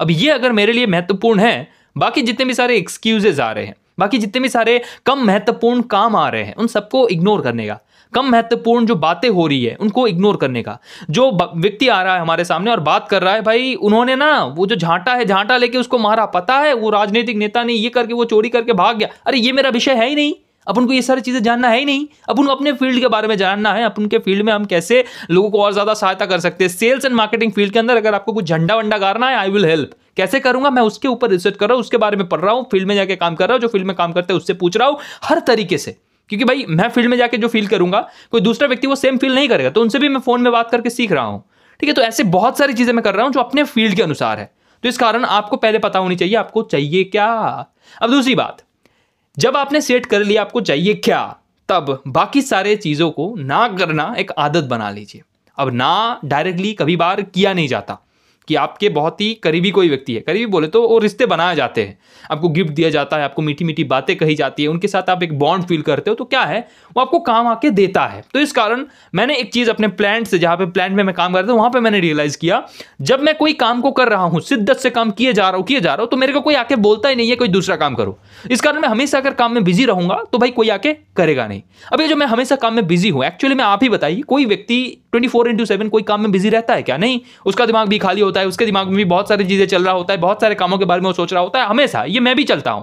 अब ये अगर मेरे लिए महत्वपूर्ण है, बाकी जितने भी सारे एक्सक्यूजेज आ रहे हैं, बाकी जितने भी सारे कम महत्वपूर्ण काम आ रहे हैं, उन सबको इग्नोर करने का, कम महत्वपूर्ण जो बातें हो रही है उनको इग्नोर करने का। जो व्यक्ति आ रहा है हमारे सामने और बात कर रहा है, भाई उन्होंने ना वो जो झांटा है, झांटा लेके उसको मारा, पता है वो राजनीतिक नेता ने ये करके वो चोरी करके भाग गया, अरे ये मेरा विषय है ही नहीं। अपन को ये सारी चीजें जानना है ही नहीं। अपन को अपने फील्ड के बारे में जानना है, अपन के फील्ड में हम कैसे लोगों को और ज्यादा सहायता कर सकते हैं। सेल्स एंड मार्केटिंग फील्ड के अंदर अगर आपको कुछ झंडा वंडा गाड़ना है, आई विल हेल्प, कैसे करूंगा, मैं उसके ऊपर रिसर्च कर रहा हूं, उसके बारे में पढ़ रहा हूं, फील्ड में जाके काम कर रहा हूं, जो फील्ड में काम करते हैं उससे पूछ रहा हूं हर तरीके से, क्योंकि भाई मैं फील्ड में जाके जो फील करूंगा कोई दूसरा व्यक्ति वो सेम फील नहीं करेगा, तो उनसे भी मैं फोन में बात करके सीख रहा हूं। ठीक है, तो ऐसे बहुत सारी चीजें मैं कर रहा हूं जो अपने फील्ड के अनुसार है। तो इस कारण आपको पहले पता होनी चाहिए आपको चाहिए क्या। अब दूसरी बात, जब आपने सेट कर लिया आपको चाहिए क्या, तब बाकी सारे चीजों को ना करना एक आदत बना लीजिए। अब ना डायरेक्टली कभी बार किया नहीं जाता कि आपके बहुत ही करीबी कोई व्यक्ति है, करीबी बोले तो वो रिश्ते बनाए जाते हैं, आपको गिफ्ट दिया जाता है, आपको मीठी मीठी बातें कही जाती है, उनके साथ आप एक बॉन्ड फील करते हो, तो क्या है वो आपको काम आके देता है। तो इस कारण मैंने एक चीज अपने प्लांट से, जहां पे प्लांट में मैं काम करता हूं वहां पे मैंने रियलाइज किया, जब मैं कोई काम को कर रहा हूं, शिद्दत से काम किए जा रहा हूं, तो मेरे को कोई आके बोलता ही नहीं है कोई दूसरा काम करो। इस कारण मैं हमेशा अगर काम में बिजी रहूंगा तो भाई कोई आके करेगा नहीं। अब ये जो मैं हमेशा काम में बिजी हूं, एक्चुअली में आप ही बताइए, कोई व्यक्ति 24/7 कोई काम में बिजी रहता है क्या? नहीं, उसका दिमाग भी खाली होता है, उसके दिमाग में भी बहुत सारी चीजें चल रहा होता है, बहुत सारे कामों के बारे में वो सोच रहा होता है हमेशा। ये मैं भी चलता हूं,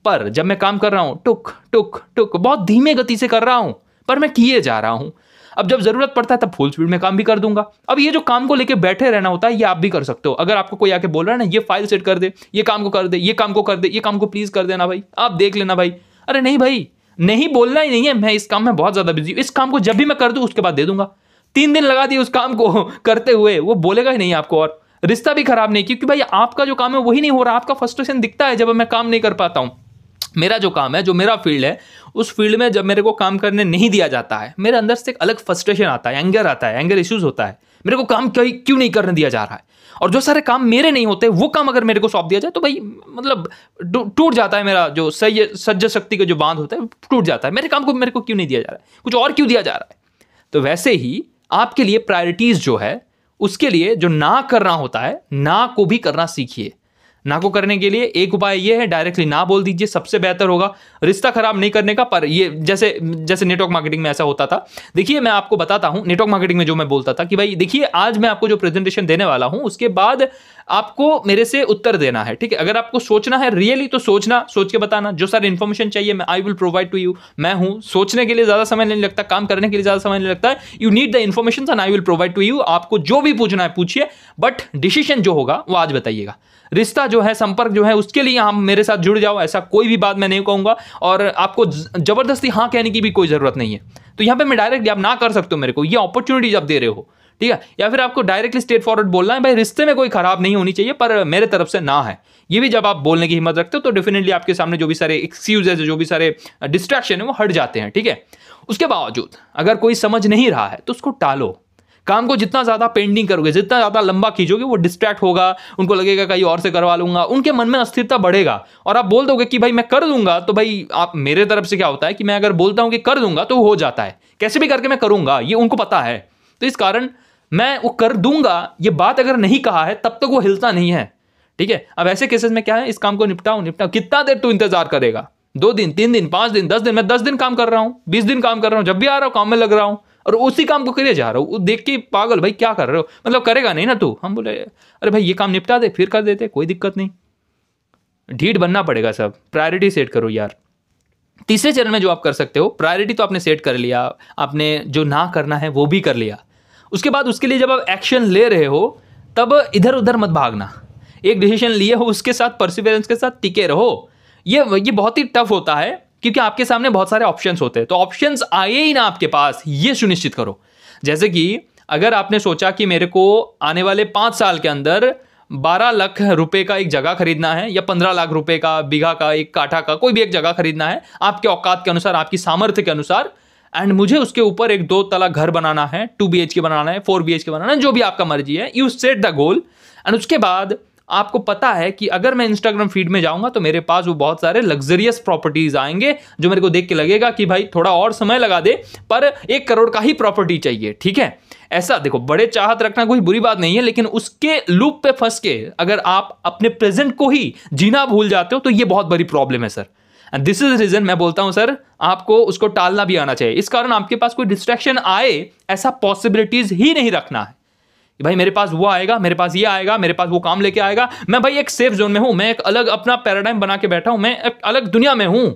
पर जब मैं काम कर रहा हूं टुक टुक टुक बहुत धीमे गति से कर रहा हूं, पर मैं किए जा रहा हूं। अब जब जरूरत पड़ता है तब फुल स्पीड में काम भी कर दूंगा। अब ये जो काम को लेके बैठे रहना होता है ये आप भी कर सकते हो। अगर आपको कोई आके बोल रहा है ना ये फाइल सेट कर दे, ये काम को कर दे, ये काम को कर दे, ये काम को प्लीज कर देना भाई, आप देख लेना भाई, अरे नहीं भाई, नहीं बोलना ही नहीं है, मैं इस काम में बहुत ज्यादा बिजी हूं, इस काम को जब भी मैं कर दूं उसके बाद दे दूंगा। 3 दिन लगा दिए उस काम को करते हुए, वो बोलेगा ही नहीं आपको, और रिश्ता भी खराब नहीं, क्योंकि भाई आपका जो काम है वही नहीं हो रहा। आपका फ्रस्ट्रेशन दिखता है जब मैं काम नहीं कर पाता हूं। मेरा जो काम है, जो मेरा फील्ड है, उस फील्ड में जब मेरे को काम करने नहीं दिया जाता है, मेरे अंदर से एक अलग फ्रस्ट्रेशन आता है, एंगर आता है, एंगर इश्यूज होता है, मेरे को काम क्यों नहीं करने दिया जा रहा है। और जो सारे काम मेरे नहीं होते वो काम अगर मेरे को सौंप दिया जाए तो भाई मतलब टूट जाता है मेरा जो सज्ज शक्ति का जो बांध होता है टूट जाता है। मेरे काम को मेरे को क्यों नहीं दिया जा रहा है, कुछ और क्यों दिया जा रहा है। तो वैसे ही आपके लिए प्रायोरिटीज जो है, उसके लिए जो ना करना होता है, ना को भी करना सीखिए। ना को करने के लिए एक उपाय ये है, डायरेक्टली ना बोल दीजिए, सबसे बेहतर होगा रिश्ता खराब नहीं करने का। पर ये जैसे नेटवर्क मार्केटिंग में ऐसा होता था। देखिए मैं आपको बताता हूं, नेटवर्क मार्केटिंग में जो मैं बोलता था कि भाई देखिए आज मैं आपको जो प्रेजेंटेशन देने वाला हूं उसके बाद आपको मेरे से उत्तर देना है, ठीक है। अगर आपको सोचना है रियली तो सोचना, सोच के बताना, जो सारी इन्फॉर्मेशन चाहिए मैं I will provide to you. मैं हूं, सोचने के लिए ज्यादा समय नहीं लगता, काम करने के लिए ज्यादा समय नहीं लगता है। You need the information and I will provide to you. आपको जो भी पूछना है पूछिए, बट डिसीजन जो होगा वो आज बताइएगा। रिश्ता जो है, संपर्क जो है, उसके लिए आप मेरे साथ जुड़ जाओ, ऐसा कोई भी बात मैं नहीं कहूंगा। और आपको जबरदस्ती हाँ कहने की भी कोई जरूरत नहीं है। तो यहाँ पे मैं डायरेक्टली आप ना कर सकते हो मेरे को, ये अपॉर्चुनिटी जब दे रहे हो, ठीक है। या फिर आपको डायरेक्टली स्ट्रेट फॉरवर्ड बोलना है, भाई रिश्ते में कोई खराब नहीं होनी चाहिए पर मेरे तरफ से ना है। ये भी जब आप बोलने की हिम्मत रखते हो तो डेफिनेटली आपके सामने जो भी सारे एक्सक्यूजेस है, जो भी सारे डिस्ट्रैक्शन है वो हट जाते हैं, ठीक है। उसके बावजूद अगर कोई समझ नहीं रहा है तो उसको टालो। काम को जितना ज्यादा पेंडिंग करोगे, जितना ज्यादा लंबा खींचोगे, वो डिस्ट्रैक्ट होगा, उनको लगेगा कहीं और से करवा लूंगा, उनके मन में अस्थिरता बढ़ेगा। और आप बोल दोगे कि भाई मैं कर दूंगा, तो भाई आप मेरे तरफ से क्या होता है कि मैं अगर बोलता हूं कि कर दूंगा तो हो जाता है, कैसे भी करके मैं करूंगा, ये उनको पता है। तो इस कारण मैं वो कर दूंगा ये बात अगर नहीं कहा है तब तक वो हिलता नहीं है, ठीक है। अब ऐसे केसेस में क्या है, इस काम को निपटाओ। कितना देर तू इंतजार करेगा? 2 दिन, 3 दिन, 5 दिन, 10 दिन? मैं 10 दिन काम कर रहा हूं, 20 दिन काम कर रहा हूं, जब भी आ रहा हूं काम में लग रहा हूं और उसी काम को करे जा रहा हूं। देख के पागल, भाई क्या कर रहे हो, मतलब करेगा नहीं ना तू। हम बोले अरे भाई ये काम निपटा दे फिर कर देते, कोई दिक्कत नहीं। ढीठ बनना पड़ेगा, सब प्रायोरिटी सेट करो यार। तीसरे चरण में जो आप कर सकते हो, प्रायोरिटी तो आपने सेट कर लिया, आपने जो ना करना है वो भी कर लिया। उसके बाद उसके लिए जब आप एक्शन ले रहे हो तब इधर उधर मत भागना। एक डिसीजन लिए हो उसके साथ परसिवरेंस के साथ टिके रहो। ये बहुत ही टफ होता है क्योंकि आपके सामने बहुत सारे ऑप्शंस होते हैं, तो ऑप्शंस आए ही ना आपके पास, ये सुनिश्चित करो। जैसे कि अगर आपने सोचा कि मेरे को आने वाले 5 साल के अंदर 12 लाख रुपए का एक जगह खरीदना है या 15 लाख रुपए का बीघा का एक काठा का कोई भी एक जगह खरीदना है आपके औकात के अनुसार, आपकी सामर्थ्य के अनुसार, एंड मुझे उसके ऊपर एक 2 तला घर बनाना है, 2 BHK बनाना है, 4 BHK बनाना है, जो भी आपका मर्जी है। You set the goal and उसके बाद आपको पता है कि अगर मैं इंस्टाग्राम फीड में जाऊंगा तो मेरे पास वो बहुत सारे लग्जरियस प्रॉपर्टीज आएंगे जो मेरे को देख के लगेगा कि भाई थोड़ा और समय लगा दे पर 1 करोड़ का ही प्रॉपर्टी चाहिए, ठीक है। ऐसा देखो, बड़े चाहत रखना कोई बुरी बात नहीं है, लेकिन उसके लूप पे फंस के अगर आप अपने प्रेजेंट को ही जीना भूल जाते हो तो ये बहुत बड़ी प्रॉब्लम है sir. And this is reason मैं बोलता हूं सर, आपको उसको टालना भी आना चाहिए। इस कारण आपके पास कोई डिस्ट्रैक्शन आए ऐसा पॉसिबिलिटीज ही नहीं रखना है कि भाई मेरे पास वो आएगा, मेरे पास ये आएगा, मेरे पास वो काम लेके आएगा। मैं भाई एक सेफ जोन में हूं, मैं एक अलग अपना पैराडाइम बना के बैठा हूं, मैं एक अलग दुनिया में हूं।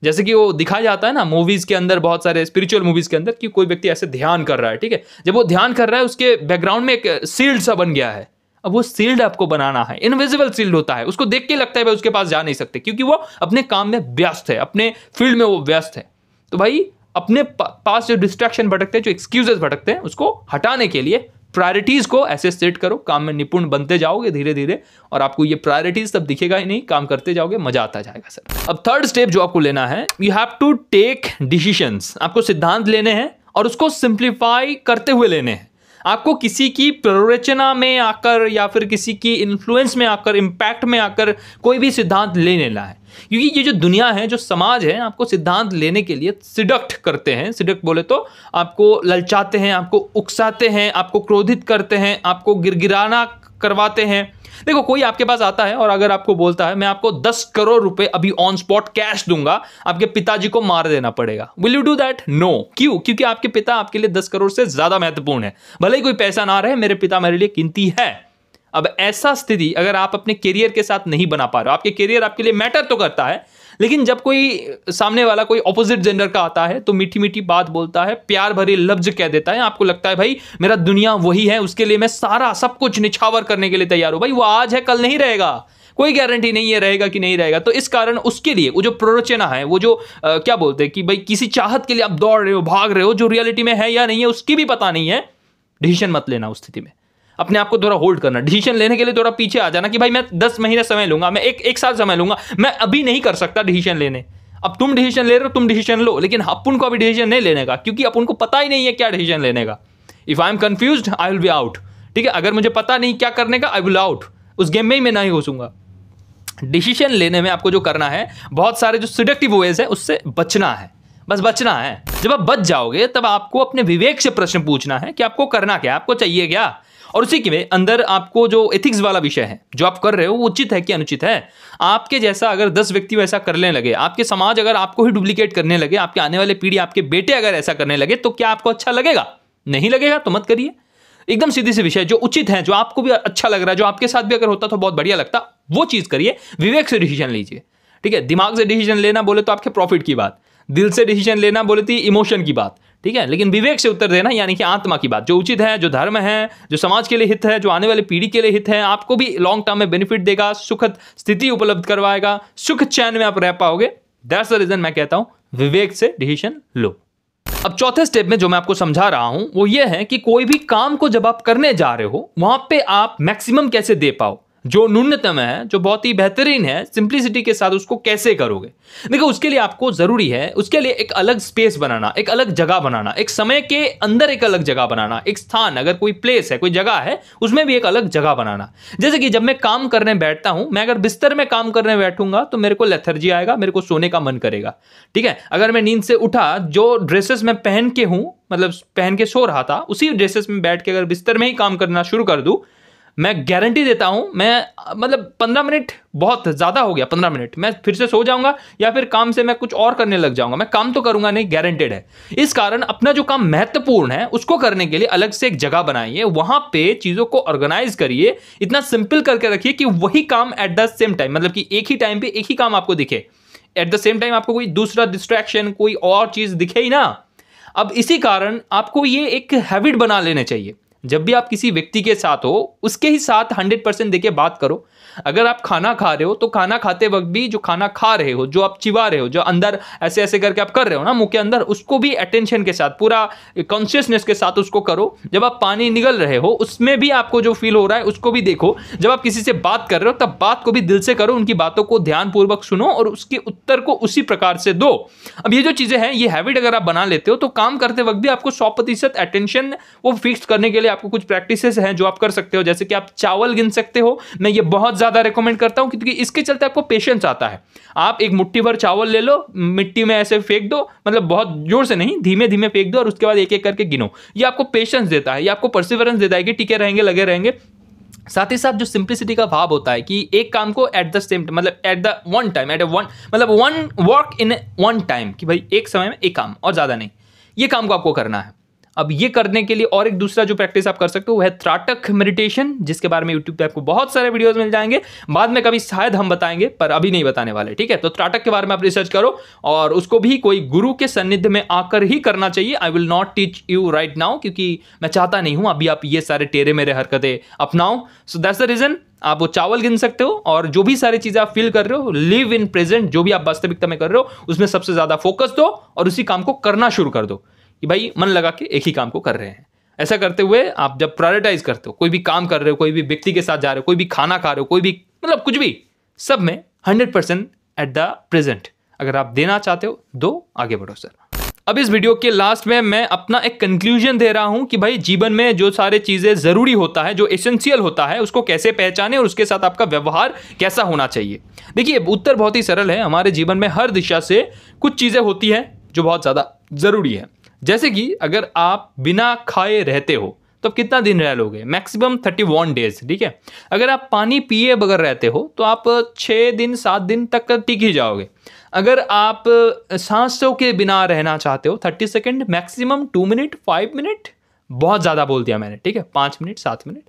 जैसे कि वो दिखाया जाता है ना मूवीज के अंदर, बहुत सारे स्पिरिचुअल मूवीज के अंदर, कि कोई व्यक्ति ऐसे ध्यान कर रहा है, ठीक है। जब वो ध्यान कर रहा है उसके बैकग्राउंड में एक शील्ड सा बन गया है, अब वो सील्ड आपको बनाना है, इनविजिबल सील्ड होता है, उसको देख के लगता है भाई उसके पास जा नहीं सकते, क्योंकि वो अपने काम में व्यस्त है, अपने फील्ड में वो व्यस्त है। तो भाई अपने पास जो डिस्ट्रैक्शन भटकते हैं, जो एक्सक्यूजेस भटकते हैं, उसको हटाने के लिए प्रायोरिटीज को ऐसे सेट करो, काम में निपुण बनते जाओगे धीरे धीरे, और आपको ये प्रायोरिटीज तब दिखेगा ही नहीं, काम करते जाओगे, मजा आता जाएगा सर। अब थर्ड स्टेप जो आपको लेना है, you have to take decisions. आपको सिद्धांत लेने हैं और उसको सिंप्लीफाई करते हुए लेने हैं। आपको किसी की प्ररोचना में आकर या फिर किसी की इन्फ्लुएंस में आकर, इम्पैक्ट में आकर कोई भी सिद्धांत ले लेना है, क्योंकि ये जो दुनिया है, जो समाज है, आपको सिद्धांत लेने के लिए सिडक्ट करते हैं। सिडक्ट बोले तो आपको ललचाते हैं, आपको उकसाते हैं, आपको क्रोधित करते हैं, आपको गिरगिराना करवाते हैं। देखो, कोई आपके पास आता है और अगर आपको बोलता है मैं आपको 10 करोड़ रुपए अभी ऑन स्पॉट कैश दूंगा, आपके पिताजी को मार देना पड़ेगा, will you do that? No. क्यों? क्योंकि आपके पिता आपके लिए 10 करोड़ से ज्यादा महत्वपूर्ण है। भले ही कोई पैसा ना रहे, मेरे पिता मेरे लिए कीमती है। अब ऐसा स्थिति अगर आप अपने करियर के साथ नहीं बना पा रहे हो, आपके करियर आपके लिए मैटर तो करता है, लेकिन जब कोई सामने वाला कोई ऑपोजिट जेंडर का आता है तो मीठी मीठी बात बोलता है, प्यार भरी लफ्ज कह देता है, आपको लगता है भाई मेरा दुनिया वही है, उसके लिए मैं सारा सब कुछ निछावर करने के लिए तैयार हूं। भाई वो आज है, कल नहीं रहेगा, कोई गारंटी नहीं है रहेगा कि नहीं रहेगा। तो इस कारण उसके लिए वो जो प्ररोचना है, वो जो क्या बोलते हैं कि भाई किसी चाहत के लिए आप दौड़ रहे हो, भाग रहे हो, जो रियलिटी में है या नहीं है उसकी भी पता नहीं है, डिसीजन मत लेना उस स्थिति में। अपने आप को थोड़ा होल्ड करना, डिसीजन लेने के लिए थोड़ा पीछे आ जाना कि भाई मैं 10 महीने समय लूंगा, मैं एक साल समय लूंगा, मैं अभी नहीं कर सकता डिसीजन लेने। अब तुम डिसीजन ले रहे हो, तुम डिसीजन लो, लेकिन अपन को अभी डिसीजन नहीं लेने का, क्योंकि अपन को पता ही नहीं है क्या डिसीजन लेने का। If I am confused I will be out. ठीक है, अगर मुझे पता नहीं क्या करने का, आई विल आउट, उस गेम में ही मैं नहीं घुसूंगा। डिसीजन लेने में आपको जो करना है, बहुत सारे जो सिडक्टिव वेज है उससे बचना है, बस बचना है। जब आप बच जाओगे तब आपको अपने विवेक से प्रश्न पूछना है कि आपको करना क्या, आपको चाहिए क्या, और उसी के अंदर आपको जो एथिक्स वाला विषय है जो आप कर रहे हो वो उचित है कि अनुचित है। आपके जैसा अगर 10 व्यक्ति वैसा करने लगे, आपके समाज अगर आपको ही डुप्लीकेट करने लगे, आपके आने वाले पीढ़ी, आपके बेटे अगर ऐसा करने लगे, तो क्या आपको अच्छा लगेगा? नहीं लगेगा, तो मत करिए। एकदम सीधी सी विषय, जो उचित है, जो आपको भी अच्छा लग रहा है, जो आपके साथ भी अगर होता तो बहुत बढ़िया लगता, वो चीज करिए। विवेक से डिसीजन लीजिए। ठीक है, दिमाग से डिसीजन लेना बोले तो आपके प्रॉफिट की बात, दिल से डिसीजन लेना बोले तो इमोशन की बात। ठीक है, लेकिन विवेक से उत्तर देना यानी कि आत्मा की बात, जो उचित है, जो धर्म है, जो समाज के लिए हित है, जो आने वाली पीढ़ी के लिए हित है, आपको भी लॉन्ग टर्म में बेनिफिट देगा, सुखद स्थिति उपलब्ध करवाएगा, सुख चैन में आप रह पाओगे। दैट्स द रीजन मैं कहता हूं विवेक से डिसीजन लो। अब चौथे स्टेप में जो मैं आपको समझा रहा हूं वो ये है कि कोई भी काम को जब आप करने जा रहे हो, वहां पे आप मैक्सिमम कैसे दे पाओ, जो न्यूनतम है, जो बहुत ही बेहतरीन है, सिंप्लिसिटी के साथ उसको कैसे करोगे। देखो, उसके लिए आपको जरूरी है, उसके लिए एक अलग स्पेस बनाना, एक अलग जगह बनाना, एक समय के अंदर एक अलग जगह बनाना, एक स्थान, अगर कोई प्लेस है, कोई जगह है, उसमें भी एक अलग जगह बनाना। जैसे कि जब मैं काम करने बैठता हूं, मैं अगर बिस्तर में काम करने बैठूंगा तो मेरे को लेथर्जी आएगा, मेरे को सोने का मन करेगा। ठीक है, अगर मैं नींद से उठा, जो ड्रेसेस मैं पहन के हूं, मतलब पहन के सो रहा था, उसी ड्रेसेस में बैठ के अगर बिस्तर में ही काम करना शुरू कर दूं, मैं गारंटी देता हूं, मैं मतलब 15 मिनट बहुत ज़्यादा हो गया, 15 मिनट मैं फिर से सो जाऊंगा या फिर काम से मैं कुछ और करने लग जाऊंगा। मैं काम तो करूंगा नहीं, गारंटेड है। इस कारण अपना जो काम महत्वपूर्ण है उसको करने के लिए अलग से एक जगह बनाइए, वहां पे चीज़ों को ऑर्गेनाइज करिए, इतना सिंपल करके रखिए कि वही काम एट द सेम टाइम, मतलब कि एक ही टाइम पे एक ही काम आपको दिखे, एट द सेम टाइम आपको कोई दूसरा डिस्ट्रैक्शन, कोई और चीज़ दिखे ही ना। अब इसी कारण आपको ये एक हैबिट बना लेने चाहिए, जब भी आप किसी व्यक्ति के साथ हो उसके ही साथ 100% देके बात करो। अगर आप खाना खा रहे हो तो खाना खाते वक्त भी जो खाना खा रहे हो, जो आप चिबा रहे हो, जो अंदर ऐसे ऐसे करके आप कर रहे हो ना मुंह के अंदर, उसको भी अटेंशन के साथ, पूरा कॉन्शियसनेस के साथ उसको करो। जब आप पानी निगल रहे हो उसमें भी आपको जो फील हो रहा है उसको भी देखो। जब आप किसी से बात कर रहे हो तब बात को भी दिल से करो, उनकी बातों को ध्यानपूर्वक सुनो और उसके उत्तर को उसी प्रकार से दो। अब ये जो चीज़ें हैं, ये हैबिट अगर आप बना लेते हो तो काम करते वक्त भी आपको 100% अटेंशन वो फिक्स करने के लिए आपको कुछ प्रैक्टिसेस हैं जो आप कर सकते हो। जैसे कि आप चावल गिन सकते हो, मैं ये बहुत ज़्यादा रिकमेंड करता हूं क्योंकि इसके चलते आपको पेशेंस आता है। आप एक मुट्ठी भर चावल ले लो, मिट्टी में ऐसे फेंक दो, मतलब बहुत जोर से नहीं, धीमे धीमे फेंक दो और उसके बाद एक एक करके गिनो। ये आपको पेशेंस देता है, ये आपको परसिवरेंस देता है कि टिके रहेंगे, लगे रहेंगे। साथ ही साथ जो सिंप्लिसिटी का भाव होता है कि एक काम को एट द सेम, मतलब at the one time, at one, मतलब one work in one time, कि भाई एक समय में एक काम और ज़्यादा नहीं, ये काम को आपको करना है। अब ये करने के लिए और एक दूसरा जो प्रैक्टिस आप कर सकते हो वो है त्राटक मेडिटेशन, जिसके बारे में यूट्यूब पे आपको बहुत सारे वीडियोस मिल जाएंगे। बाद में कभी शायद हम बताएंगे, पर अभी नहीं बताने वाले, ठीक है। तो त्राटक के बारे में आप रिसर्च करो और उसको भी कोई गुरु के सानिध्य में आकर ही करना चाहिए। I will not teach you right now, क्योंकि मैं चाहता नहीं हूं अभी आप ये सारे टेढ़े मेरे हरकतें अपनाओ। So that's the reason. आप वो चावल गिन सकते हो और जो भी सारी चीजें आप फील कर रहे हो, लिव इन प्रेजेंट, जो भी आप वास्तविकता में कर रहे हो उसमें सबसे ज्यादा फोकस दो और उसी काम को करना शुरू कर दो कि भाई मन लगा के एक ही काम को कर रहे हैं। ऐसा करते हुए आप जब प्रायोरिटाइज करते हो, कोई भी काम कर रहे हो, कोई भी व्यक्ति के साथ जा रहे हो, कोई भी खाना खा रहे हो, कोई भी मतलब कुछ भी, सब में 100% एट द प्रेजेंट अगर आप देना चाहते हो दो, आगे बढ़ो सर। अब इस वीडियो के लास्ट में मैं अपना एक कंक्लूजन दे रहा हूं कि भाई जीवन में जो सारे चीजें जरूरी होता है, जो एसेंशियल होता है, उसको कैसे पहचाने और उसके साथ आपका व्यवहार कैसा होना चाहिए। देखिए उत्तर बहुत ही सरल है। हमारे जीवन में हर दिशा से कुछ चीजें होती हैं जो बहुत ज्यादा जरूरी है। जैसे कि अगर आप बिना खाए रहते हो तो आप कितना दिन रह लोगे? मैक्सिमम 31 डेज, ठीक है। अगर आप पानी पिए बगैर रहते हो तो आप 6 दिन 7 दिन तक टिक ही जाओगे। अगर आप सांसों के बिना रहना चाहते हो 30 सेकेंड, मैक्सिमम 2 मिनट, 5 मिनट, बहुत ज़्यादा बोल दिया मैंने, ठीक है, 5 मिनट 7 मिनट।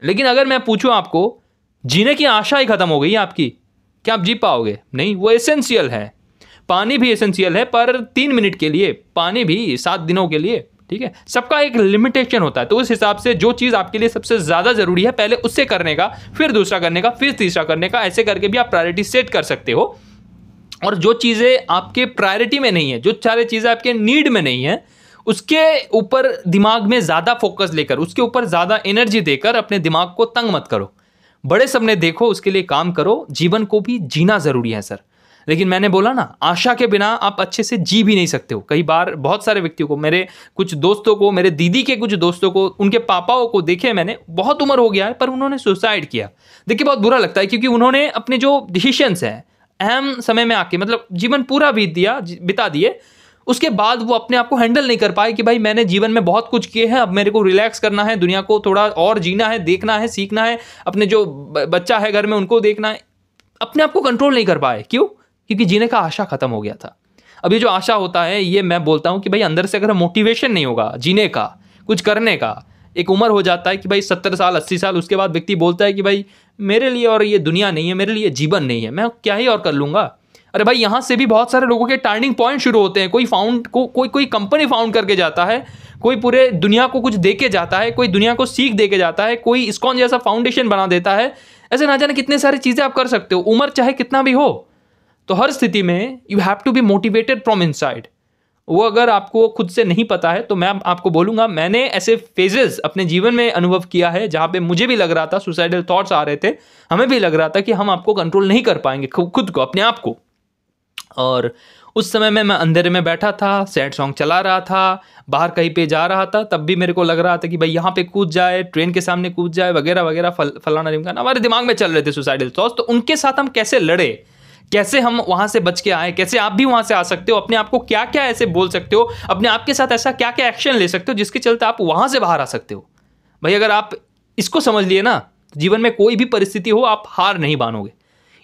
लेकिन अगर मैं पूछूं आपको, जीने की आशा ही खत्म हो गई है आपकी, क्या आप जी पाओगे? नहीं। वो एसेंशियल है। पानी भी एसेंशियल है, पर 3 मिनट के लिए, पानी भी 7 दिनों के लिए, ठीक है। सबका एक लिमिटेशन होता है। तो उस हिसाब से जो चीज़ आपके लिए सबसे ज़्यादा ज़रूरी है पहले उससे करने का, फिर दूसरा करने का, फिर तीसरा करने का, ऐसे करके भी आप प्रायोरिटी सेट कर सकते हो। और जो चीज़ें आपके प्रायोरिटी में नहीं है, जो सारी चीज़ें आपके नीड में नहीं है, उसके ऊपर दिमाग में ज़्यादा फोकस लेकर, उसके ऊपर ज़्यादा एनर्जी देकर अपने दिमाग को तंग मत करो। बड़े सपने देखो, उसके लिए काम करो। जीवन को भी जीना ज़रूरी है सर। लेकिन मैंने बोला ना, आशा के बिना आप अच्छे से जी भी नहीं सकते हो। कई बार बहुत सारे व्यक्तियों को, मेरे कुछ दोस्तों को, मेरे दीदी के कुछ दोस्तों को, उनके पापाओं को देखे मैंने, बहुत उम्र हो गया है पर उन्होंने सुसाइड किया। देखिए बहुत बुरा लगता है, क्योंकि उन्होंने अपने जो डिसीशंस हैं अहम समय में आके, मतलब जीवन पूरा बिता दिए, उसके बाद वो अपने आप को हैंडल नहीं कर पाए कि भाई मैंने जीवन में बहुत कुछ किए हैं, अब मेरे को रिलैक्स करना है, दुनिया को थोड़ा और जीना है, देखना है, सीखना है, अपने जो बच्चा है घर में उनको देखना है। अपने आप को कंट्रोल नहीं कर पाए। क्यों? क्योंकि जीने का आशा खत्म हो गया था। अब ये जो आशा होता है, ये मैं बोलता हूँ कि भाई अंदर से अगर मोटिवेशन नहीं होगा जीने का, कुछ करने का, एक उम्र हो जाता है कि भाई 70 साल 80 साल, उसके बाद व्यक्ति बोलता है कि भाई मेरे लिए और ये दुनिया नहीं है, मेरे लिए जीवन नहीं है, मैं क्या ही और कर लूँगा। अरे भाई यहाँ से भी बहुत सारे लोगों के टर्निंग पॉइंट शुरू होते हैं। कोई कंपनी फाउंड करके जाता है, कोई पूरे दुनिया को कुछ दे के जाता है, कोई दुनिया को सीख दे के जाता है, कोई इस्कॉन जैसा फाउंडेशन बना देता है। ऐसे ना जाने कितने सारी चीज़ें आप कर सकते हो, उम्र चाहे कितना भी हो। तो हर स्थिति में you have to be motivated from inside. वो अगर आपको खुद से नहीं पता है तो मैं आपको बोलूँगा, मैंने ऐसे फेजेस अपने जीवन में अनुभव किया है जहाँ पे मुझे भी लग रहा था, सुसाइडल थॉट्स आ रहे थे, हमें भी लग रहा था कि हम आपको कंट्रोल नहीं कर पाएंगे, खुद को, अपने आप को। और उस समय में मैं अंधेरे में बैठा था, सैड सॉन्ग चला रहा था, बाहर कहीं पे जा रहा था, तब भी मेरे को लग रहा था कि भाई यहाँ पे कूद जाए, ट्रेन के सामने कूद जाए, वगैरह वगैरह, फलाना ढिमकाना हमारे दिमाग में चल रहे थे सुसाइडल थॉट्स। तो उनके साथ हम कैसे लड़े, कैसे हम वहां से बच के आए, कैसे आप भी वहां से आ सकते हो, अपने आप को क्या क्या ऐसे बोल सकते हो, अपने आप के साथ ऐसा क्या क्या एक्शन ले सकते हो जिसके चलते आप वहां से बाहर आ सकते हो। भाई अगर आप इसको समझ लिए ना, जीवन में कोई भी परिस्थिति हो आप हार नहीं मानोगे।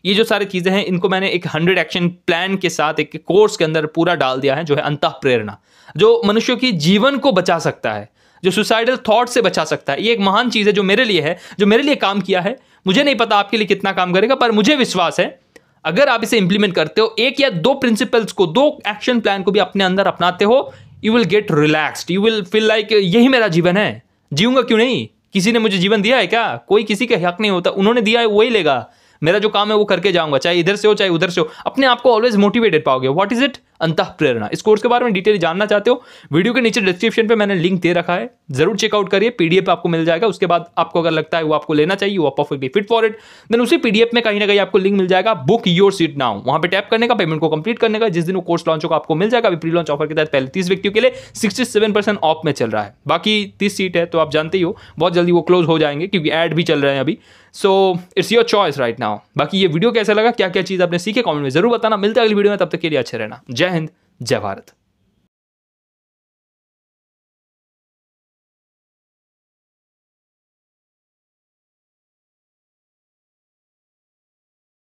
ये जो सारी चीज़ें हैं इनको मैंने एक 100 एक्शन प्लान के साथ एक कोर्स के अंदर पूरा डाल दिया है, जो है अंतः प्रेरणा, जो मनुष्यों की जीवन को बचा सकता है, जो सुसाइडल थॉट से बचा सकता है। ये एक महान चीज़ है जो मेरे लिए है, जो मेरे लिए काम किया है। मुझे नहीं पता आपके लिए कितना काम करेगा, पर मुझे विश्वास है अगर आप इसे इंप्लीमेंट करते हो, 1 या 2 प्रिंसिपल्स को, 2 एक्शन प्लान को भी अपने अंदर अपनाते हो, you will gate relaxed, you will feel like यही मेरा जीवन है, जीऊंगा क्यों नहीं। किसी ने मुझे जीवन दिया है क्या? कोई किसी का हक नहीं होता, उन्होंने दिया है वही लेगा। मेरा जो काम है वो करके जाऊंगा, चाहे इधर से हो चाहे उधर से हो। अपने आप को ऑलवेज मोटिवेटेड पाओगे। What is it? अंतः प्रेरणा। इस कोर्स के बारे में डिटेल जानना चाहते हो, वीडियो के नीचे डिस्क्रिप्शन पे मैंने लिंक दे रखा है, जरूर चेकआउट करिए। पीडीएफ आपको मिल जाएगा। उसके बाद आपको अगर लगता है वो आपको लेना चाहिए, वो perfectly fit for it, then उसी पीडीएफ में कहीं ना कहीं आपको लिंक मिल जाएगा, बुक योर सीट नाउ। वहां पे टैप करने का, पेमेंट को कंप्लीट करने का, जिस दिन वो कोर्स लॉन्च होगा आपको मिल जाएगा। अभी प्री लॉन्च ऑफर के तहत पहले 30 व्यक्तियों के लिए 67% ऑफ में चल रहा है। बाकी 30 सीट है तो आप जानते ही हो बहुत जल्दी वो क्लोज हो जाएंगे, क्योंकि ऐड भी चल रहे हैं अभी। So it's your choice right now. बाकी ये वीडियो कैसा लगा, क्या क्या चीज़ आपने सीखे, कमेंट में जरूर बताना। मिलते हैं अगली वीडियो में, तब तक के लिए अच्छे रहना। जय हिंद, जय भारत।